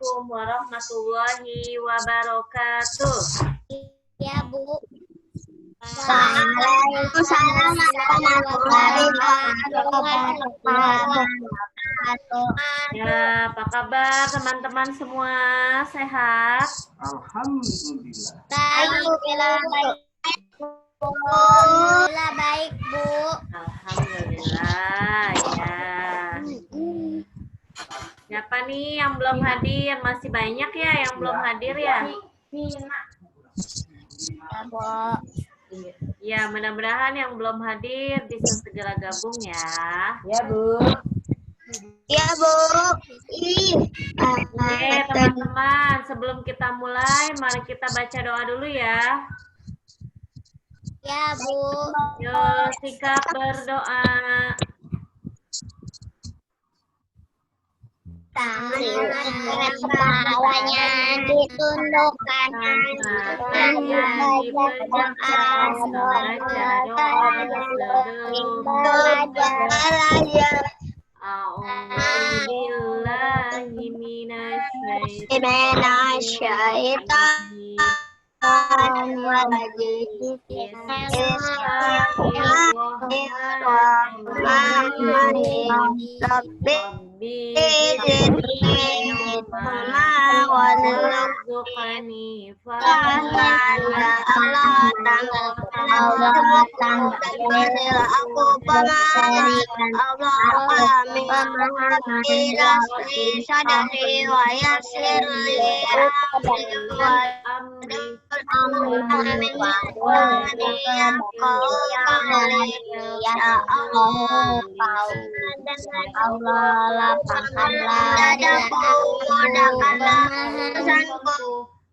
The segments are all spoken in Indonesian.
Assalamualaikum warahmatullahi wabarakatuh. Ya, Bu. Waalaikumsalam warahmatullahi wabarakatuh. Ya, apa kabar teman-teman semua? Sehat? Alhamdulillah. Alhamdulillah baik, Bu. Alhamdulillah ya. Siapa nih yang belum hadir? Masih banyak ya yang belum hadir ya? Ya, mudah-mudahan yang belum hadir bisa segera gabung ya. Ya, Bu. Ya, Bu. Oke, teman-teman, sebelum kita mulai, mari kita baca doa dulu ya. Ya, Bu. Yuk, sikap berdoa. Tangannya ditundukkan, Tangan dipejamkan, baca doa sebelum A'udzubillahi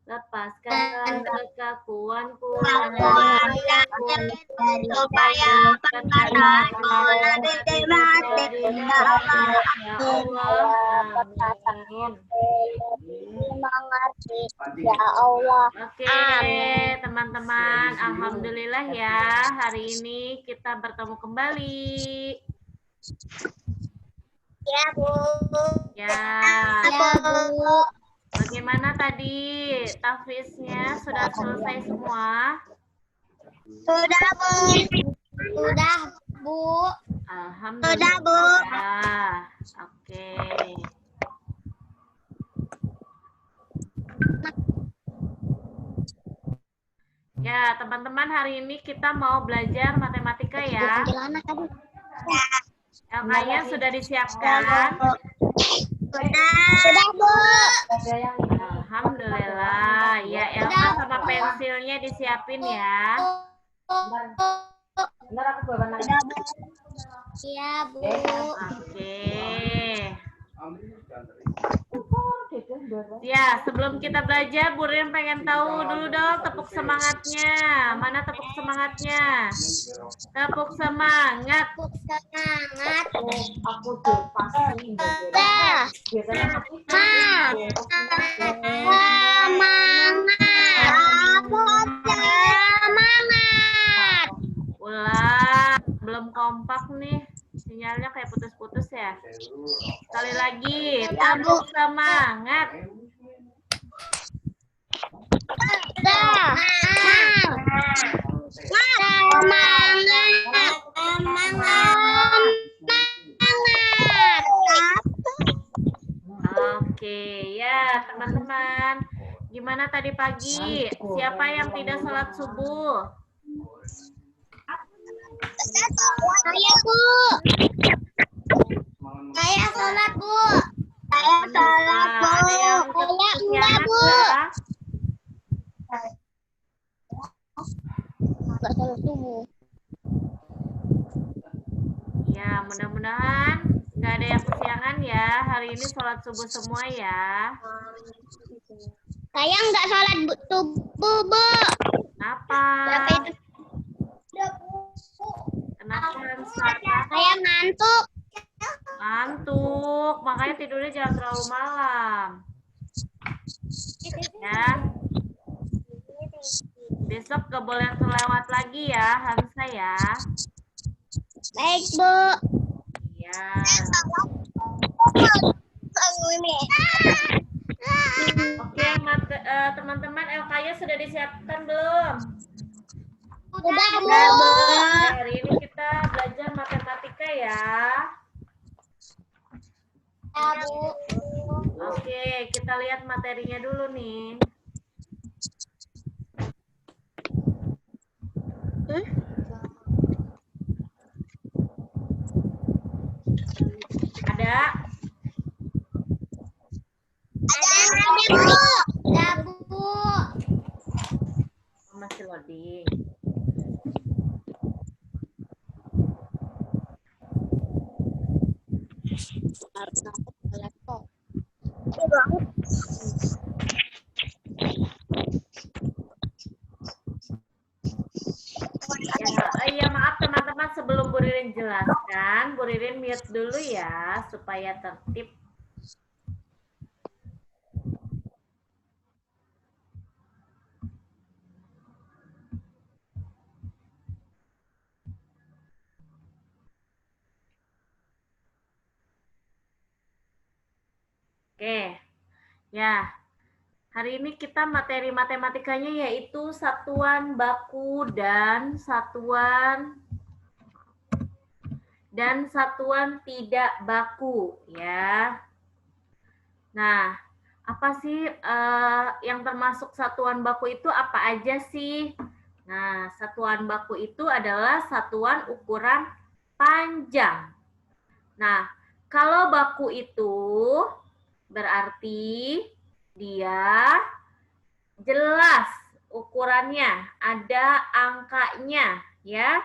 lepaskan kekakuanku supaya perkataanku lebih diterima ya Allah. Amin. Mengerti ya Allah. Oke, teman-teman, alhamdulillah ya, hari ini kita bertemu kembali. Ya, Bu. Ya, Bu. bagaimana tadi tahfiznya? Sudah selesai semua? Sudah, Bu. Sudah, Bu. Alhamdulillah. Sudah, Bu. Oke. Ya, teman-teman, hari ini kita mau belajar matematika ya. LK-nya sudah disiapkan? Sudah, Bu. Alhamdulillah. Ya, LK sama pensilnya disiapin ya. Iya, Bu. Oke. Ya, sebelum kita belajar, Bu Rian pengen tahu dulu dong tepuk semangatnya. Mana tepuk semangatnya? Tepuk semangat. Tepuk semangat. Aku tuh pasti Semangat. Semangat. Ulang. Belum kompak nih. Sinyalnya kayak putus-putus ya. Sekali lagi. Tepuk semangat. Oke, ya teman-teman. Gimana tadi pagi? Siapa yang tidak sholat subuh? Saya, Bu. Saya sholat, Bu. Saya sholat, Bu. Ada yang Saya enggak, kesiangan Bu. nggak? Enggak sholat subuh. Ya, mudah-mudahan nggak ada yang kesiangan ya. Hari ini sholat subuh semua ya. Saya enggak sholat subuh, Bu. Kenapa? Berapa itu? Kenapa harus sholat? Saya ngantuk. Ngantuk, makanya tidurnya jangan terlalu malam. Ya. Besok gak boleh terlewat lagi ya, Hansa ya. Baik, Bu. Ya. semuanya sudah disiapkan belum? Udah, Bu. Hari ini kita belajar matematika ya. Ya, Bu. Oke, kita lihat materinya dulu nih. Ada? Ada, Bu. Ada, Bu. Masih loading. Ya, maaf teman-teman, sebelum Bu Ririn jelaskan, Bu Ririn mute dulu ya supaya tertib. Oke, ya. Hari ini kita materi matematikanya yaitu satuan baku dan satuan tidak baku ya. Nah, apa sih yang termasuk satuan baku itu apa aja sih? Nah, satuan baku itu adalah satuan ukuran panjang. Nah, kalau baku itu berarti dia jelas ukurannya, ada angkanya ya.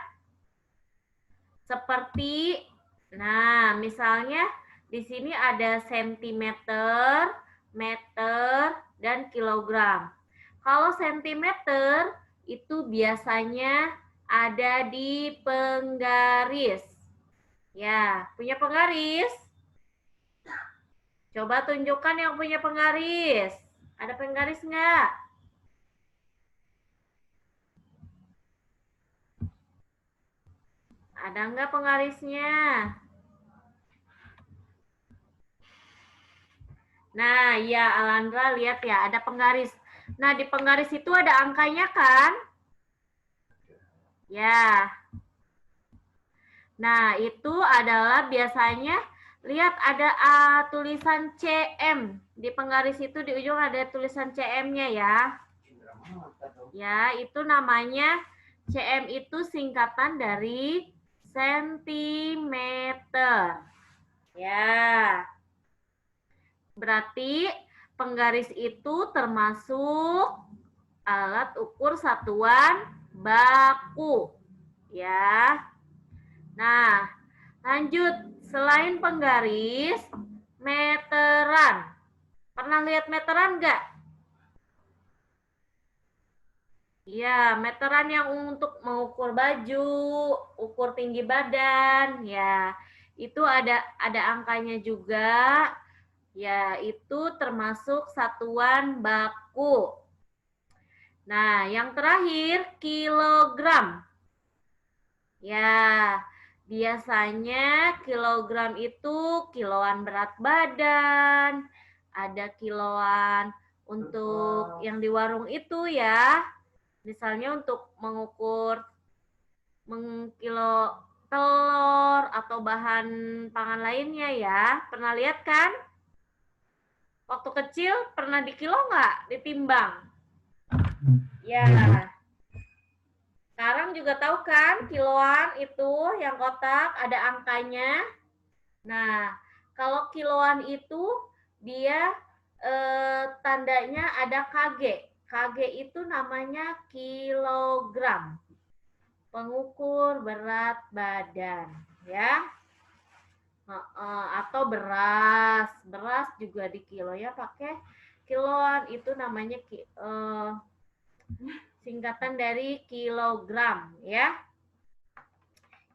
Seperti, nah misalnya di sini ada sentimeter, meter, dan kilogram. Kalau sentimeter itu biasanya ada di penggaris. Ya, punya penggaris? Coba tunjukkan yang punya penggaris. Ada penggaris nggak? Ada nggak penggarisnya? Nah, ya Alandra lihat ya, ada penggaris. Nah, di penggaris itu ada angkanya kan? Ya. Nah, itu adalah biasanya lihat ada tulisan CM. Di penggaris itu di ujung ada tulisan CM-nya ya. Ya, itu namanya CM itu singkatan dari sentimeter. Ya. Berarti penggaris itu termasuk alat ukur satuan baku. Ya. Nah, lanjut. Selain penggaris, meteran. Pernah lihat meteran nggak? Iya, meteran yang untuk mengukur baju, ukur tinggi badan, ya. Itu ada angkanya juga. Ya, itu termasuk satuan baku. Nah, yang terakhir kilogram. Ya, biasanya kilogram itu kiloan berat badan, ada kiloan untuk yang di warung itu ya. Misalnya untuk mengukur mengkilo telur atau bahan pangan lainnya ya. Pernah lihat kan? Waktu kecil pernah dikilo nggak? Ditimbang? Ya. Sekarang juga tahu kan kiloan itu yang kotak ada angkanya. Nah, kalau kiloan itu dia tandanya ada KG. KG itu namanya kilogram. Pengukur berat badan, ya. Atau beras. Beras juga di kilo ya pakai kiloan itu namanya singkatan dari kilogram ya.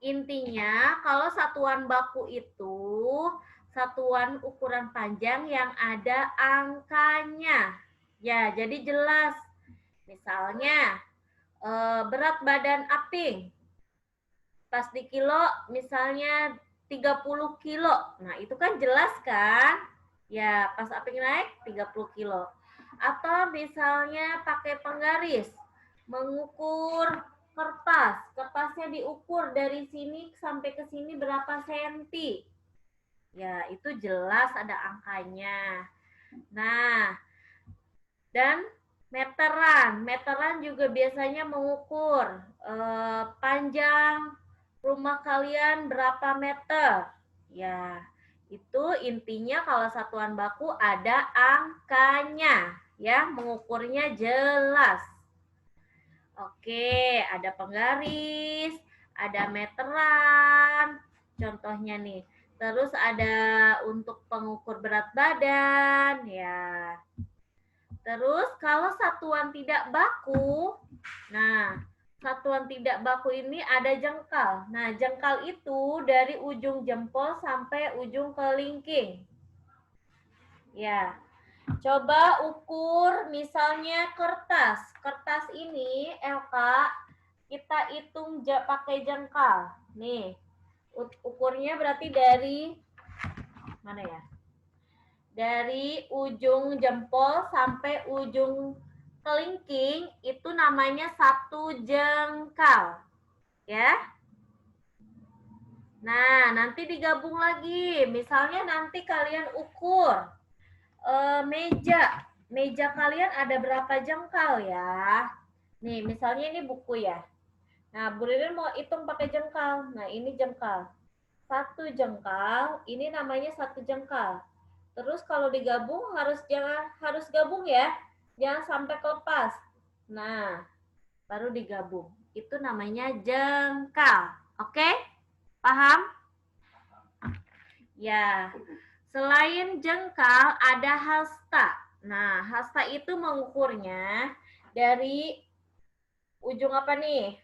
Intinya kalau satuan baku itu satuan ukuran panjang yang ada angkanya. Ya, jadi jelas. Misalnya berat badan Aping pas di kilo misalnya 30 kilo. Nah, itu kan jelas kan? Ya, pas Aping naik 30 kilo. Atau misalnya pakai penggaris, mengukur kertas. Kertasnya diukur dari sini sampai ke sini berapa senti. Ya, itu jelas ada angkanya. Nah, dan meteran. Meteran juga biasanya mengukur panjang rumah kalian berapa meter. Ya, itu intinya kalau satuan baku ada angkanya. Ya, mengukurnya jelas. Oke, ada penggaris, ada meteran. Contohnya nih. Terus ada untuk pengukur berat badan, ya. Terus kalau satuan tidak baku, nah satuan tidak baku ini ada jengkal. Nah jengkal itu dari ujung jempol sampai ujung kelingking. Ya, coba ukur misalnya kertas. Kertas ini, LK, kita hitung pakai jengkal. Nih, ukurnya berarti dari mana ya? Dari ujung jempol sampai ujung kelingking itu namanya 1 jengkal. Ya. Nah, nanti digabung lagi. Misalnya nanti kalian ukur meja. Meja kalian ada berapa jengkal ya? Nih, misalnya ini buku ya. Nah, Bu Ririn mau hitung pakai jengkal. Nah, ini jengkal. 1 jengkal, ini namanya 1 jengkal. Terus kalau digabung harus gabung ya. Jangan sampai kelepas. Nah, baru digabung. Itu namanya jengkal. Oke? Paham? Ya. Selain jengkal ada hasta. Nah, hasta itu mengukurnya dari ujung apa nih?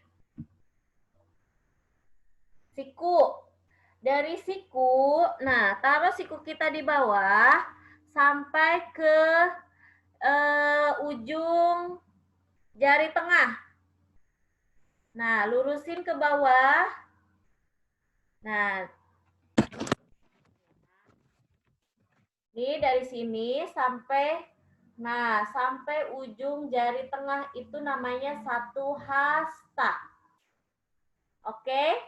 Siku. Dari siku, nah taruh siku kita di bawah sampai ke ujung jari tengah. Nah, lurusin ke bawah. Nah, ini dari sini sampai, nah sampai ujung jari tengah itu namanya 1 hasta. Oke?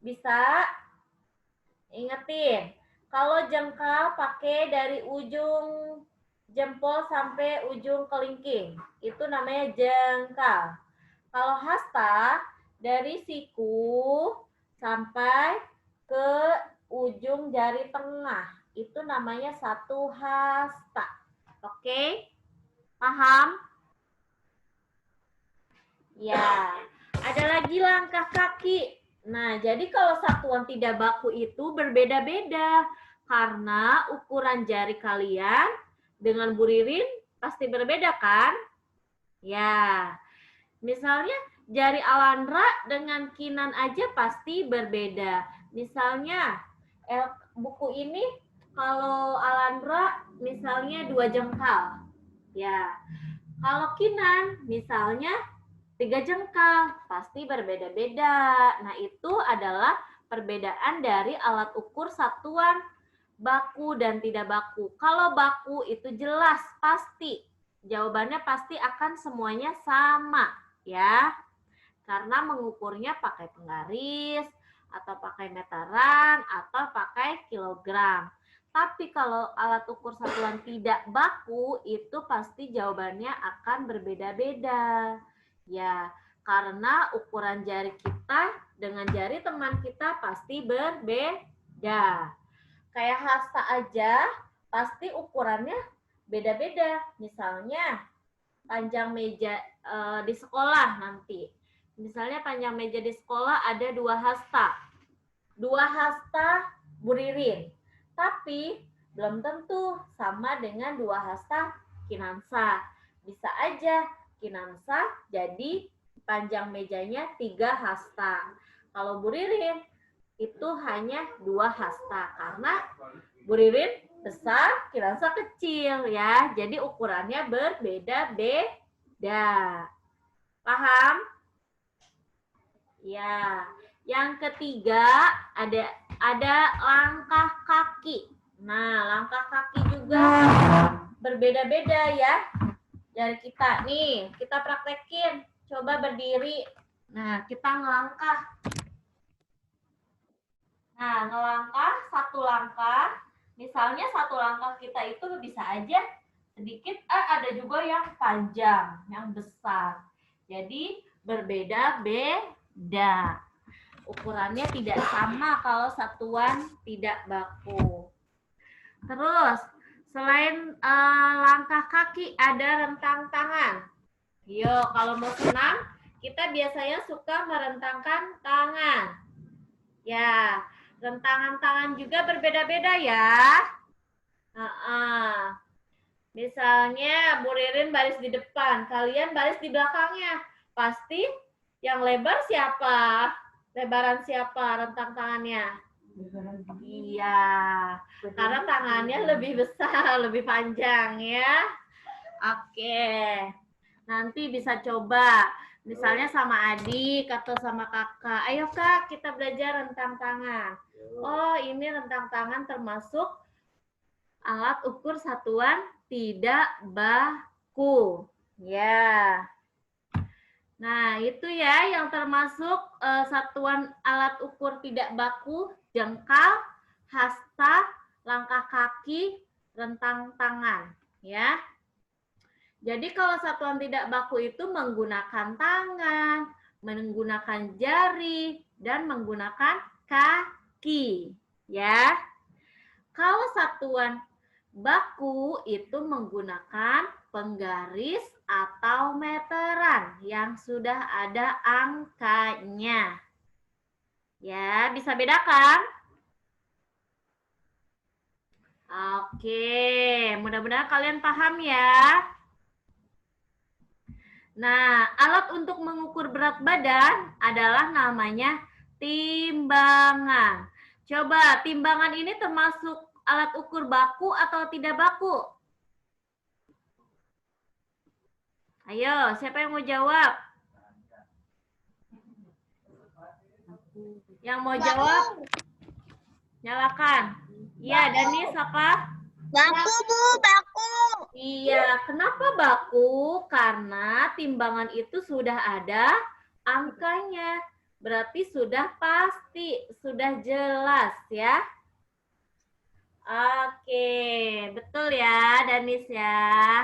Bisa? Ingetin, kalau jengkal pakai dari ujung jempol sampai ujung kelingking. Itu namanya jengkal. Kalau hasta, dari siku sampai ke ujung jari tengah. Itu namanya 1 hasta. Oke? Paham? Ya. Ada lagi langkah kaki. Nah, jadi kalau satuan tidak baku itu berbeda-beda karena ukuran jari kalian dengan Bu Ririn pasti berbeda kan? Ya, misalnya jari Alandra dengan Kinan aja pasti berbeda. Misalnya buku ini kalau Alandra misalnya 2 jengkal. Ya, kalau Kinan misalnya 3 jengkal, pasti berbeda-beda. Nah, itu adalah perbedaan dari alat ukur satuan baku dan tidak baku. Kalau baku itu jelas, pasti. Jawabannya pasti akan semuanya sama, ya. Karena mengukurnya pakai penggaris, atau pakai meteran, atau pakai kilogram. Tapi kalau alat ukur satuan tidak baku, itu pasti jawabannya akan berbeda-beda. Ya, karena ukuran jari kita dengan jari teman kita pasti berbeda. Kayak hasta aja pasti ukurannya beda-beda. Misalnya panjang meja di sekolah nanti. Misalnya panjang meja di sekolah ada 2 hasta. 2 hasta Bu Ririn. Tapi belum tentu sama dengan 2 hasta Kinansa. Bisa aja Kinansa jadi panjang mejanya 3 hasta. Kalau Bu Ririn itu hanya 2 hasta karena Bu Ririn besar, Kinansa kecil ya. Jadi ukurannya berbeda-beda. Paham? Ya. Yang ketiga ada langkah kaki. Nah, langkah kaki juga berbeda-beda ya dari kita. Nih, kita praktekin. Coba berdiri. Nah, kita ngelangkah. Nah, ngelangkah satu langkah. Misalnya satu langkah kita itu bisa aja sedikit, ada juga yang panjang, yang besar. Jadi berbeda-beda. Ukurannya tidak sama kalau satuan tidak baku. Terus, selain langkah kaki, ada rentang tangan. Yuk, kalau mau senam, kita biasanya suka merentangkan tangan. Ya, rentangan tangan juga berbeda-beda ya. Misalnya Bu Ririn baris di depan, kalian baris di belakangnya. Pasti yang lebar siapa? Lebaran siapa rentang tangannya? Iya, karena tangannya lebih besar, lebih panjang ya. Oke, nanti bisa coba. Misalnya sama adik atau sama kakak. Ayo kak, kita belajar rentang tangan. Oh, ini rentang tangan termasuk alat ukur satuan tidak baku. Ya. Nah, itu ya yang termasuk satuan alat ukur tidak baku, jengkal, hasta, langkah kaki, rentang tangan, ya. Jadi kalau satuan tidak baku itu menggunakan tangan, menggunakan jari, dan menggunakan kaki, ya. Kalau satuan baku itu menggunakan penggaris atau meteran yang sudah ada angkanya. Ya, bisa bedakan? Oke, mudah-mudahan kalian paham ya. Nah, alat untuk mengukur berat badan adalah namanya timbangan. Coba, timbangan ini termasuk alat ukur baku atau tidak baku? Ayo, siapa yang mau jawab? Yang mau jawab? Nyalakan. Iya, Danis apa? Baku, Bu, baku. Iya, kenapa baku? Karena timbangan itu sudah ada angkanya. Berarti sudah pasti, sudah jelas ya. Oke, betul ya Danis ya.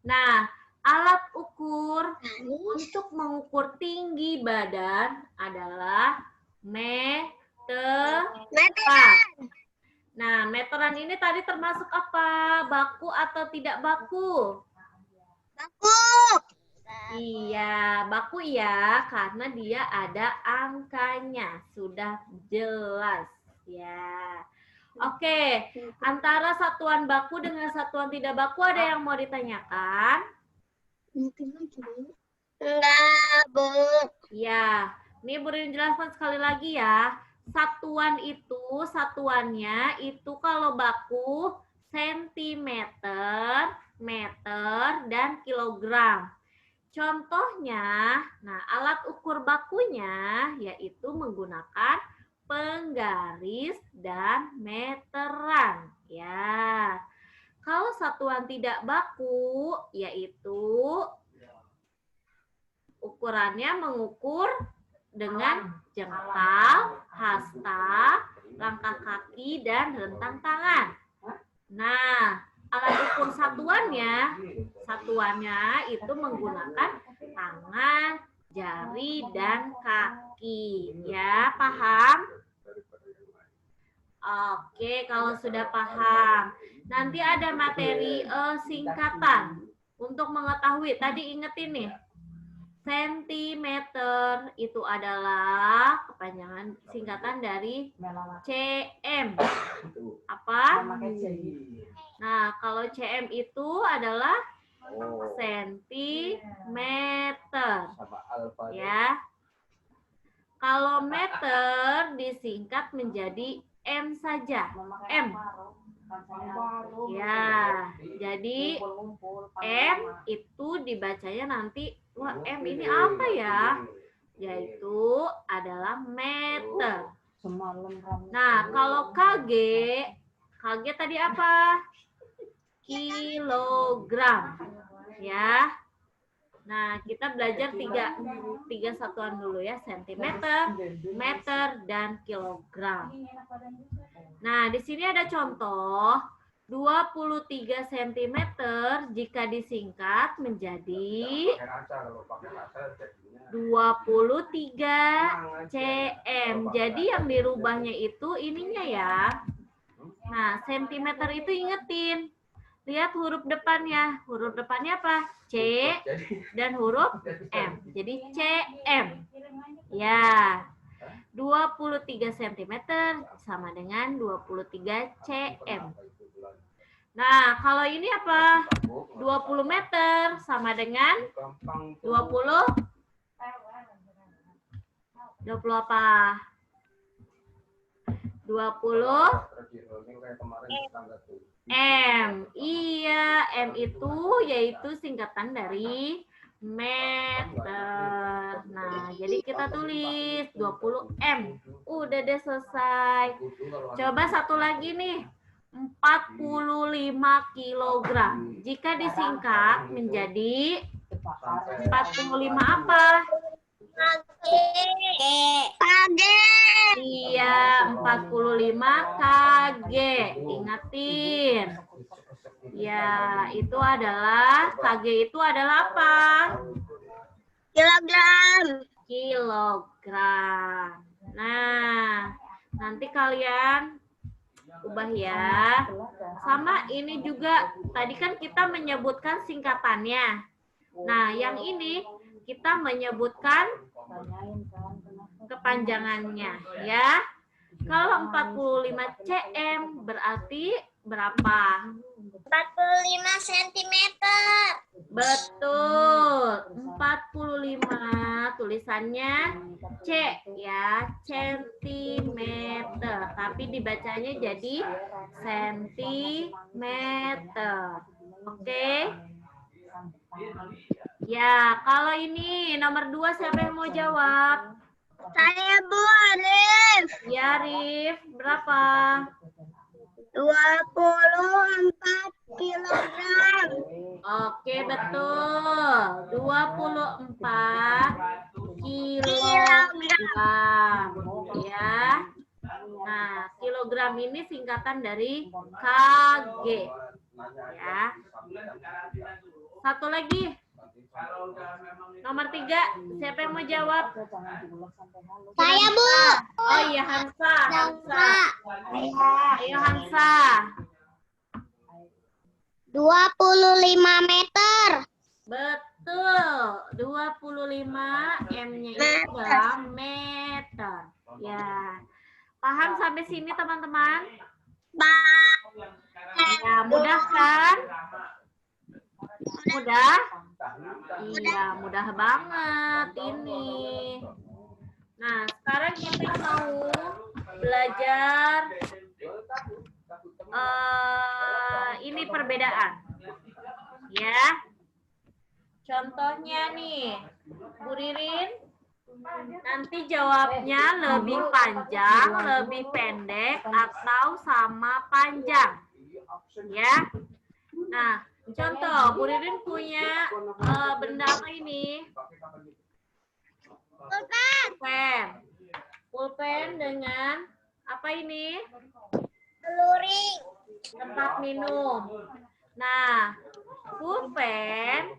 Nah, alat ukur untuk mengukur tinggi badan adalah meteran. Nah, meteran ini tadi termasuk apa? Baku atau tidak baku? Baku. Iya, baku ya, karena dia ada angkanya, sudah jelas ya. Oke, antara satuan baku dengan satuan tidak baku ada yang mau ditanyakan? Enggak, Bu. Ya, ini Bu Rin jelaskan sekali lagi ya. Satuan itu, satuannya itu kalau baku sentimeter, meter, dan kilogram. Contohnya, nah alat ukur bakunya yaitu menggunakan penggaris dan meteran. Ya, kalau satuan tidak baku yaitu ukurannya mengukur dengan jengkal, hasta, langkah kaki, dan rentang tangan. Nah, alat ukur satuannya itu menggunakan tangan, jari, dan kaki. Ya, paham? Oke, kalau sudah paham. Nanti ada materi singkatan untuk mengetahui. Tadi ingetin nih. Sentimeter itu adalah kepanjangan singkatan dari cm. Apa? Nah, kalau cm itu adalah sentimeter. Ya. Kalau meter disingkat menjadi M saja. M. Ya, jadi M itu dibacanya nanti, wah M ini apa ya? Yaitu adalah meter. Nah, kalau KG tadi apa? kilogram. Ya. Nah, kita belajar tiga satuan dulu ya, sentimeter, meter, dan kilogram. Nah, di sini ada contoh 23 cm jika disingkat menjadi 23 cm. Jadi yang dirubahnya itu ininya ya. Nah, sentimeter itu ingetin. Lihat huruf depannya. Huruf depannya apa? C dan huruf M. Jadi CM. Ya. 23 cm sama dengan 23 cm. Nah, kalau ini apa? 20 meter sama dengan 20 apa? 20 M. Iya, M itu yaitu singkatan dari meter. Nah, jadi kita tulis 20 M. Udah deh selesai. Coba satu lagi nih. 45 kilogram. Jika disingkat menjadi 45 apa? KG. Iya, 45 kg. Ingatin. Ya, itu adalah kg itu adalah apa? Kilogram. Kilogram. Nah, nanti kalian ubah ya. Sama ini juga, tadi kan kita menyebutkan singkatannya. Nah, yang ini kita menyebutkan kepanjangannya ya. Kalau 45 cm berarti berapa? 45 cm. Betul. 45 tulisannya C ya, centimeter. Tapi dibacanya jadi sentimeter. Oke? Ya, kalau ini nomor 2 siapa yang mau jawab? Saya Bu Arif. Ya, Rif. Berapa? 24 kilogram. Oke, betul. 24 kilogram. Ya. Nah, kilogram ini singkatan dari kg. Ya. Satu lagi. Nomor 3, siapa yang mau jawab? Saya, Bu. Oh iya, Hansa. Ayo, Hansa. 25 meter. Betul. 25 M-nya itu adalah meter. Ya. Paham sampai sini, teman-teman? Ya, mudah kan? Mudah? Iya, mudah banget ini. Nah, sekarang kita mau belajar ini perbedaan. Ya. Contohnya nih, Bu Ririn, nanti jawabnya lebih panjang, lebih pendek, atau sama panjang. Ya. Nah, contoh, Bu Ririn punya benda apa ini? Pulpen. Pulpen dengan apa ini? Luring. Tempat minum. Nah, pulpen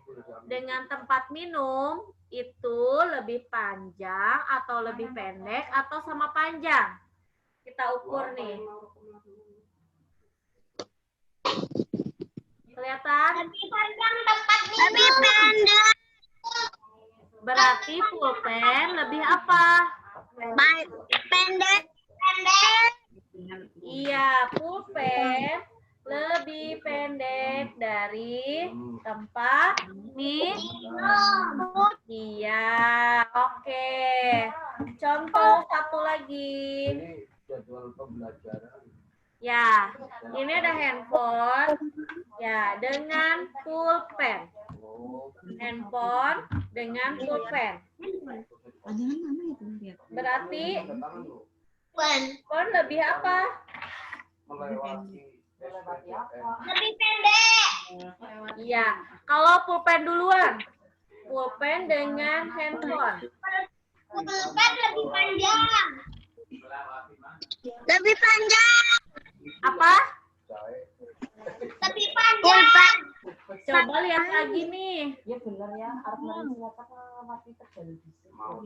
dengan tempat minum itu lebih panjang atau lebih pendek atau sama panjang? Kita ukur nih. Kelihatan? Lebih panjang tempat Lebih minum. pendek. Berarti pulpen lebih apa? Pendek. Iya, pulpen lebih pendek dari tempat minum. Iya, oke. Contoh satu lagi. Jadwal pembelajaran. Ya, ini ada handphone. Ya, dengan pulpen. Handphone dengan pulpen. Berarti handphone lebih apa? Melewati Lebih pendek. Iya. Kalau pulpen duluan. Pulpen dengan handphone. Pulpen lebih panjang. Lebih panjang. Apa? Lebih panjang. Coba lihat lagi nih.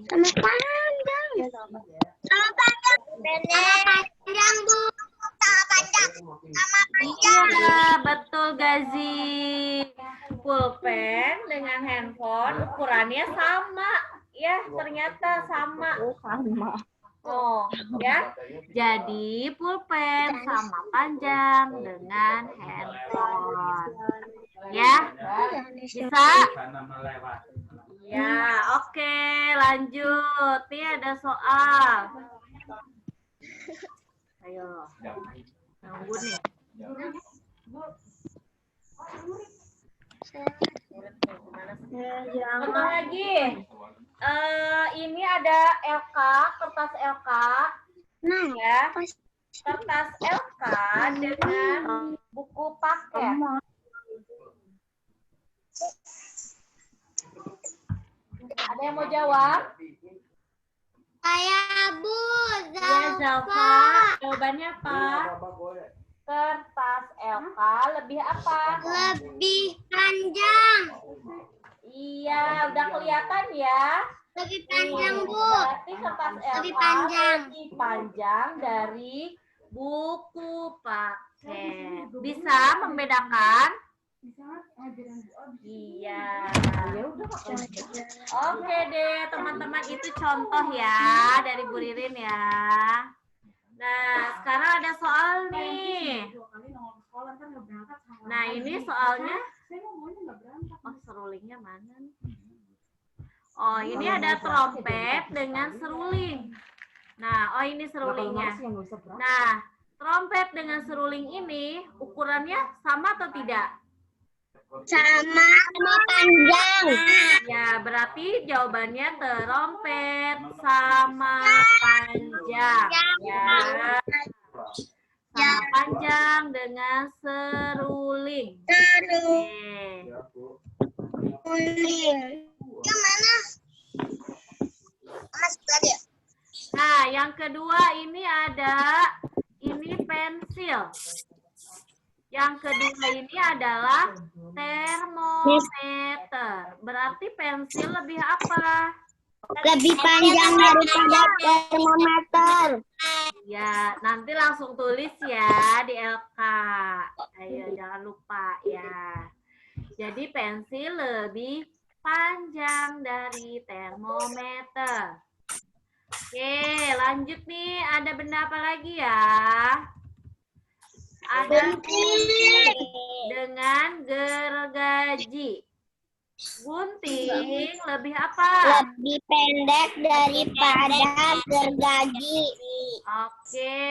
Sama panjang. Sama panjang. Panjang, Bu. Sama panjang. Sama Iya, betul Gazi. Pulpen dengan handphone ukurannya sama. Ya, ternyata sama. Oh, ya. Jadi pulpen sama panjang dengan handphone. Ya, bisa? Ya, oke, lanjut. Nih ada soal. Ayo, tunggu nih. Contoh lagi. Ini ada LK, kertas LK. Nah, Ya, kertas LK dengan buku paket. Ada yang mau jawab? Saya, Bu. Ya, Zalfa. Jawabannya apa? Kertas LK lebih apa? Lebih panjang. Iya, udah kelihatan ya. Lebih panjang, Bu. Berarti kertas LK Lebih panjang. lebih panjang dari buku paket. Bisa membedakan? Iya. Oke deh, teman-teman, itu contoh ya dari Bu Ririn ya. Nah, sekarang ada soal nih. Nah, ini soalnya. Oh, serulingnya mana nih? Oh, ini ada trompet dengan seruling. Nah, oh ini serulingnya. Nah, trompet dengan seruling ini ukurannya sama atau tidak? sama panjang. Ya, berarti jawabannya trompet sama panjang. Ya. Sama panjang dengan seruling. Oke. Kuning. Yang mana? Mas tadi. Nah, yang kedua ini pensil. Yang kedua ini adalah termometer. Berarti pensil lebih apa? Lebih panjang daripada termometer. Ya, nanti langsung tulis ya di LK. Ayo, jangan lupa ya. Jadi pensil lebih panjang dari termometer. Oke, lanjut nih. Ada benda apa lagi ya? Ada gunting dengan gergaji. Gunting lebih apa? Lebih pendek daripada gergaji. Oke,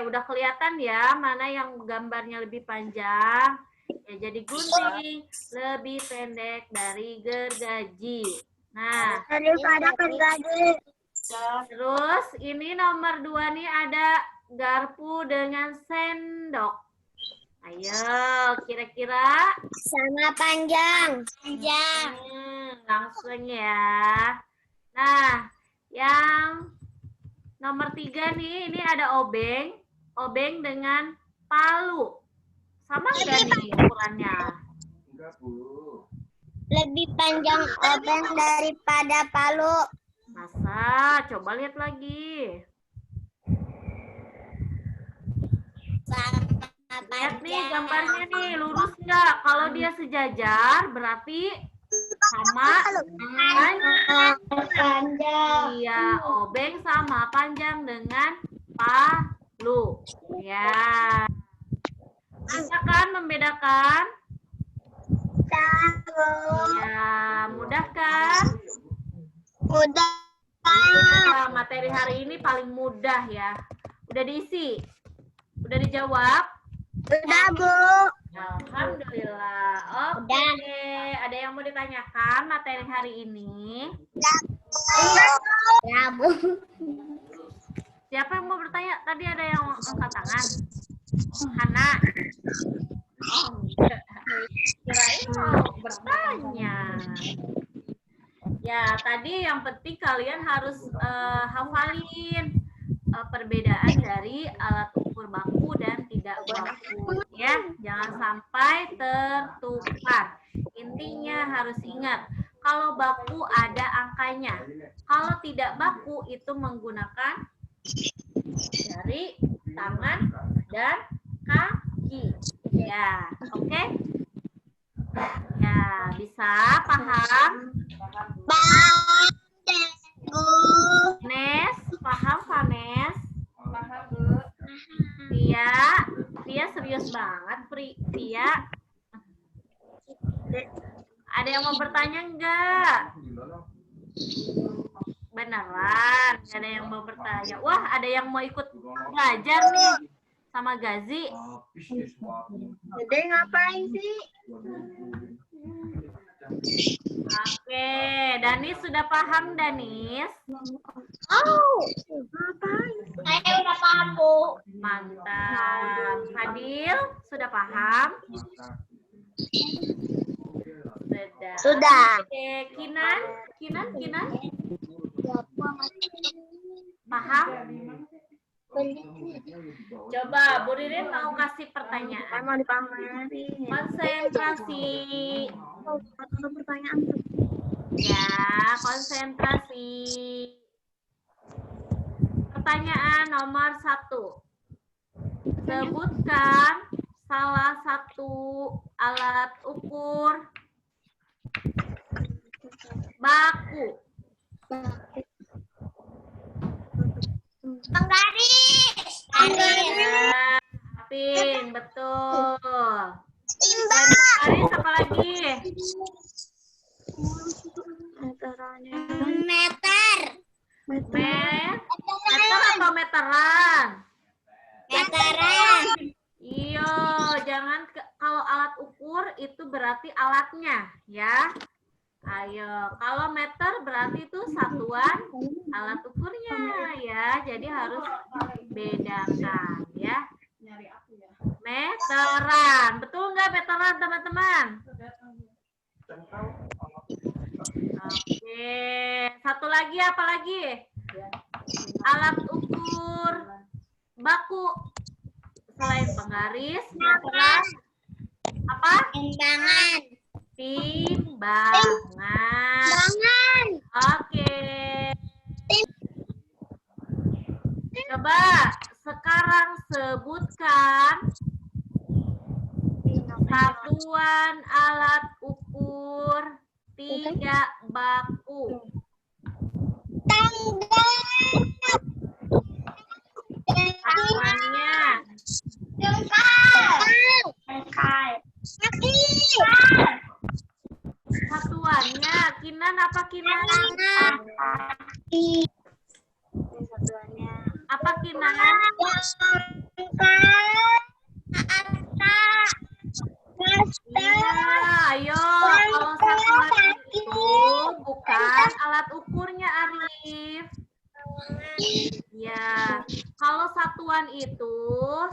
udah kelihatan ya mana yang gambarnya lebih panjang. Ya, jadi gunting lebih pendek dari gergaji. Nah, Daripada gergaji. terus ini nomor 2 nih ada garpu dengan sendok. Ayo, kira-kira Sama panjang. langsung ya. Nah, yang nomor 3 nih, ini ada obeng. Obeng dengan palu. Sama nggak nih ukurannya? Enggak, Bu. Lebih panjang obeng daripada palu. Masa? Coba lihat lagi. Lihat nih gambarnya nih, lurus nggak? Kalau dia sejajar berarti sama Panjang. iya, obeng sama panjang dengan palu. Ya. Bisa kan membedakan? Ya, mudah kan? Udah. Nah, materi hari ini paling mudah ya. Udah diisi? Udah dijawab? Udah, Bu. Alhamdulillah. Oke. Ada yang mau ditanyakan materi hari ini? Ya, Bu. Siapa yang mau bertanya? Tadi ada yang angkat tangan. Hana. Oh, enggak. Kirain mau bertanya. Ya, tadi yang penting kalian harus hafalin perbedaan dari alat ukur baku dan tidak baku. Ya, jangan sampai tertukar. Intinya harus ingat, kalau baku ada angkanya. Kalau tidak baku itu menggunakan jari, tangan, dan kaki. Ya, oke? Ya, bisa paham? Paham, Bu. Nes, paham Vanes? Paham, Bu. Tia serius banget, Tia. Ada yang mau bertanya enggak? Beneran, nggak ada yang mau bertanya. Wah, ada yang mau ikut belajar nih sama Gazi. Dede ngapain sih? Oke, Danis sudah paham, Danis? Oh, ngapain? Saya udah paham, Bu. Mantap. Fadil, sudah paham? Sudah. Oke, Kinan? Paham? Coba, Bu Ririn mau kasih pertanyaan. Mau dipamerin. Konsentrasi. Pertanyaan. Ya, konsentrasi. Pertanyaan nomor 1. Sebutkan salah satu alat ukur baku. Penggaris. Ya, Apin, betul. Timbang. Aris, apa lagi? Meter. Meter atau meteran? Meteran. Iya, jangan kalau alat ukur itu berarti alatnya, ya. Ayo, kalau meter berarti itu satuan alat ukurnya, ya. Jadi harus bedakan, ya. Meteran, betul nggak meteran, teman-teman? Oke, satu lagi apa lagi? Alat ukur baku selain penggaris, meteran, apa? Timbangan. Timbangan. Timbangan. Oke. Coba sekarang sebutkan satuan alat ukur tidak baku. Satuannya. Satuannya, Kinan apa Kinan? Apa Kinan? Iya, ayo. Kalau satuan itu bukan alat ukurnya, Arif. Ya, kalau satuan itu,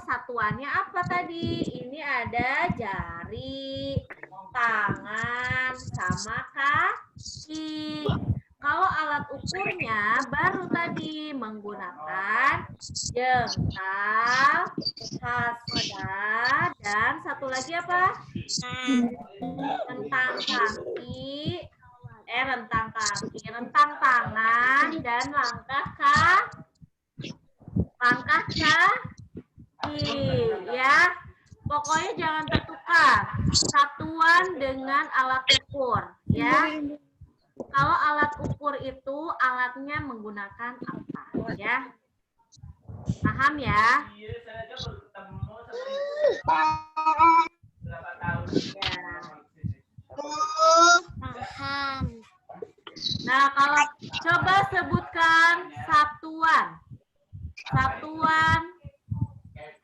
satuannya apa tadi? Ini ada jari, tangan, sama kaki. Kalau alat ukurnya baru tadi menggunakan jengkal, hasta, dan satu lagi apa? Rentang kaki, rentang tangan, dan langkah kaki, ya. Pokoknya jangan tertukar satuan dengan alat ukur, ya. Kalau alat ukur itu alatnya menggunakan apa, ya? Paham ya? Ya. Paham. Nah, kalau coba sebutkan satuan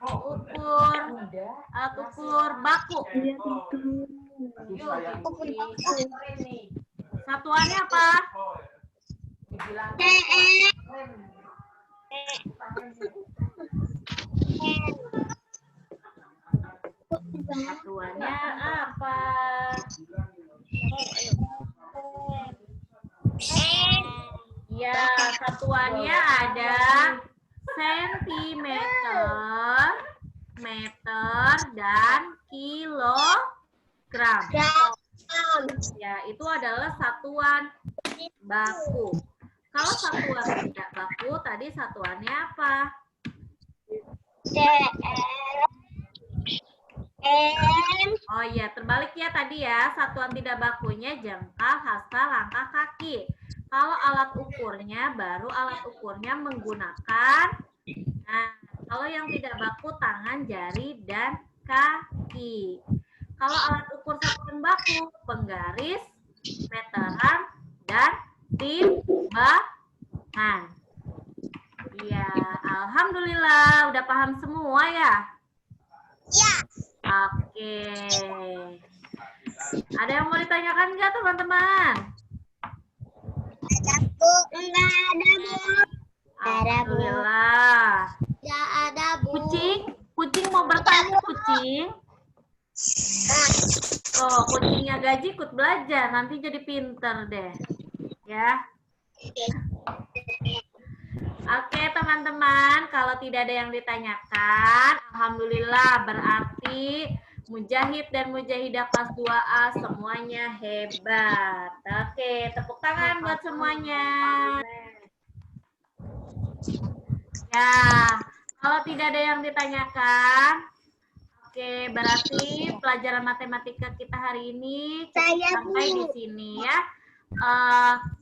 ukur alat ukur baku. Satuannya apa? Satuannya apa? Ya, satuannya ada sentimeter, meter, dan kilogram. Ya, itu adalah satuan baku. Kalau satuan tidak baku, tadi satuannya apa? Oh iya, terbalik ya tadi ya. Satuan tidak bakunya jengkal, hasta, langkah, kaki. Kalau alat ukurnya, baru alat ukurnya menggunakan, nah, kalau yang tidak baku, tangan, jari, dan kaki. Kalau alat ukur satuan baku, penggaris, meteran, dan timbangan. Iya, alhamdulillah udah paham semua ya? Ya. Oke. Ada yang mau ditanyakan nggak teman-teman? Ada Bu. Enggak ada Bu. Alhamdulillah. Enggak ada Bu. Kucing mau bertanya kucing. Oh, kucingnya gaji ikut belajar, nanti jadi pinter deh. Ya. Oke teman-teman, kalau tidak ada yang ditanyakan, alhamdulillah berarti Mujahid dan Mujahidah kelas 2A semuanya hebat. Oke, tepuk tangan buat semuanya. Ya, kalau tidak ada yang ditanyakan, oke, berarti pelajaran matematika kita hari ini sampai di sini ya.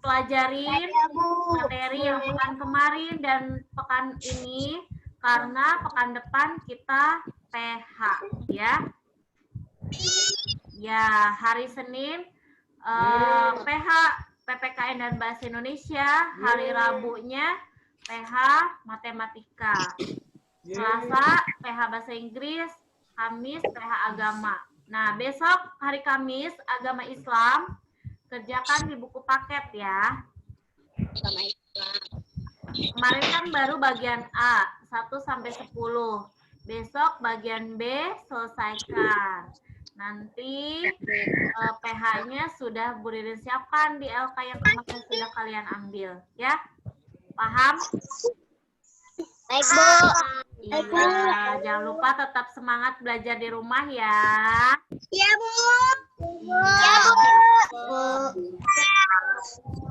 Pelajarin materi yang pekan kemarin dan pekan ini karena pekan depan kita PH ya. Ya, hari Senin PH PPKN dan Bahasa Indonesia, hari Rabunya PH Matematika, Selasa PH Bahasa Inggris, Kamis PH Agama. Nah, besok hari Kamis Agama Islam kerjakan di buku paket ya. Kemarin kan baru bagian A, 1 sampai 10. Besok bagian B selesaikan. Nanti PH-nya sudah Bu Ririn siapkan di LK yang kemarin sudah kalian ambil. Ya, paham? Baik Bu. Iya, jangan lupa tetap semangat belajar di rumah ya. Iya Bu. Iya.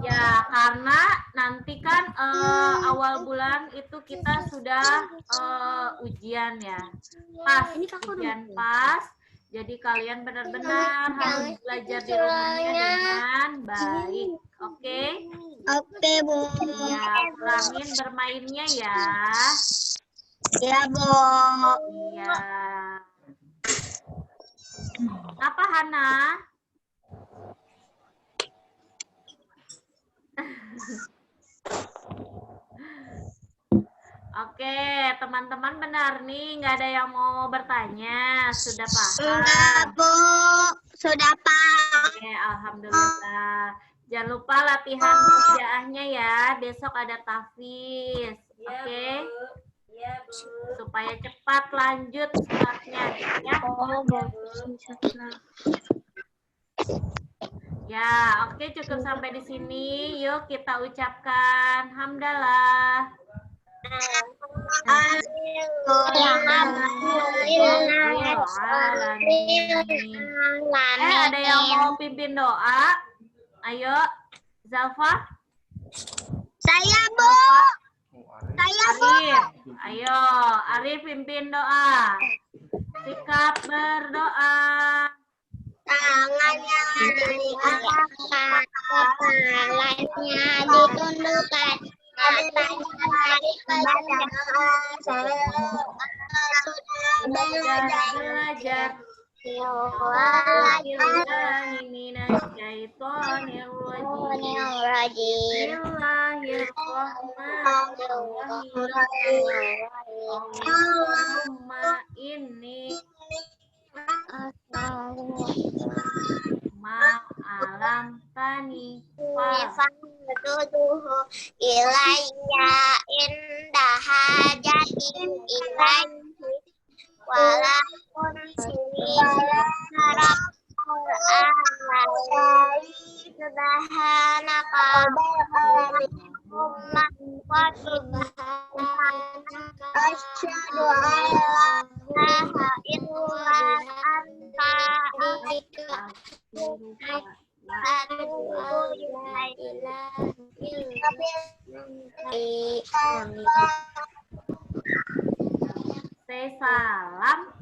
Ya, karena nanti kan awal bulan itu kita sudah ujian ya. Pas, ujian pas. Jadi kalian benar-benar harus belajar di rumahnya dengan baik. Oke? Oke Bu. Ya, kurangin bermainnya ya. Iya Bu. Iya. Apa Hana? Oke, teman-teman benar nih, nggak ada yang mau bertanya, sudah paham? Enggak Bu. Sudah paham. Oke, alhamdulillah. Jangan lupa latihan kerjaannya ya, besok ada tahfiz. Oke? Iya, Bu. Supaya cepat lanjut suratnya ya. Ya, oke, cukup sampai di sini. Yuk kita ucapkan hamdalah. Ada yang mau pimpin doa? Ayo, Zalfa. Saya Bu. Saya Bu. Arif. Ayo, Arif pimpin doa. Sikap berdoa. Tangannya diangkat, kepalanya ditundukkan, matanya dipegang. Saya Belajar. Allahumma inni ma'alam tani Fa'buduhu ilayya indah hajatin ilaihi walaupun Subhanaka Allahumma wa subhanaka asyhadu an la ilaha illa anta atubu Say salam.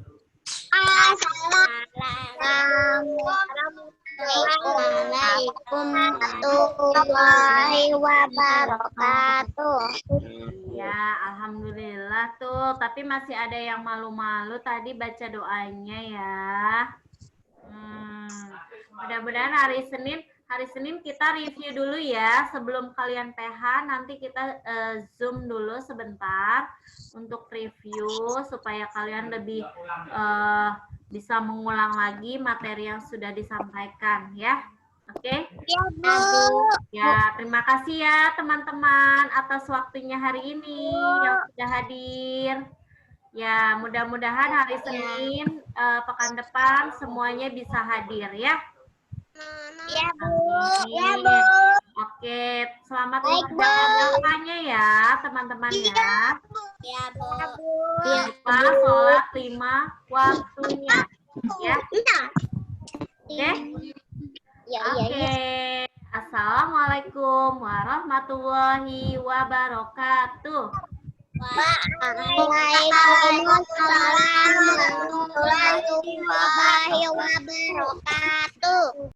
Assalamualaikum warahmatullahi wabarakatuh. Ya, alhamdulillah tuh. Tapi masih ada yang malu-malu tadi baca doanya ya. Mudah-mudahan hari Senin kita review dulu ya. Sebelum kalian PH, nanti kita Zoom dulu sebentar untuk review supaya kalian lebih bisa mengulang lagi materi yang sudah disampaikan ya. Oke? Ya, Bu. Ya, terima kasih ya teman-teman atas waktunya hari ini yang sudah hadir. Ya, mudah-mudahan hari Senin pekan depan semuanya bisa hadir ya. Ya, Bu. Ya, Bu. Oke, selamat menjalankannya ya teman-teman ya. Ya, Bu. Jangan lupa sholat 5 waktunya ya. Oke? Oke. Assalamualaikum warahmatullahi wabarakatuh. Waalaikumsalam warahmatullahi wabarakatuh.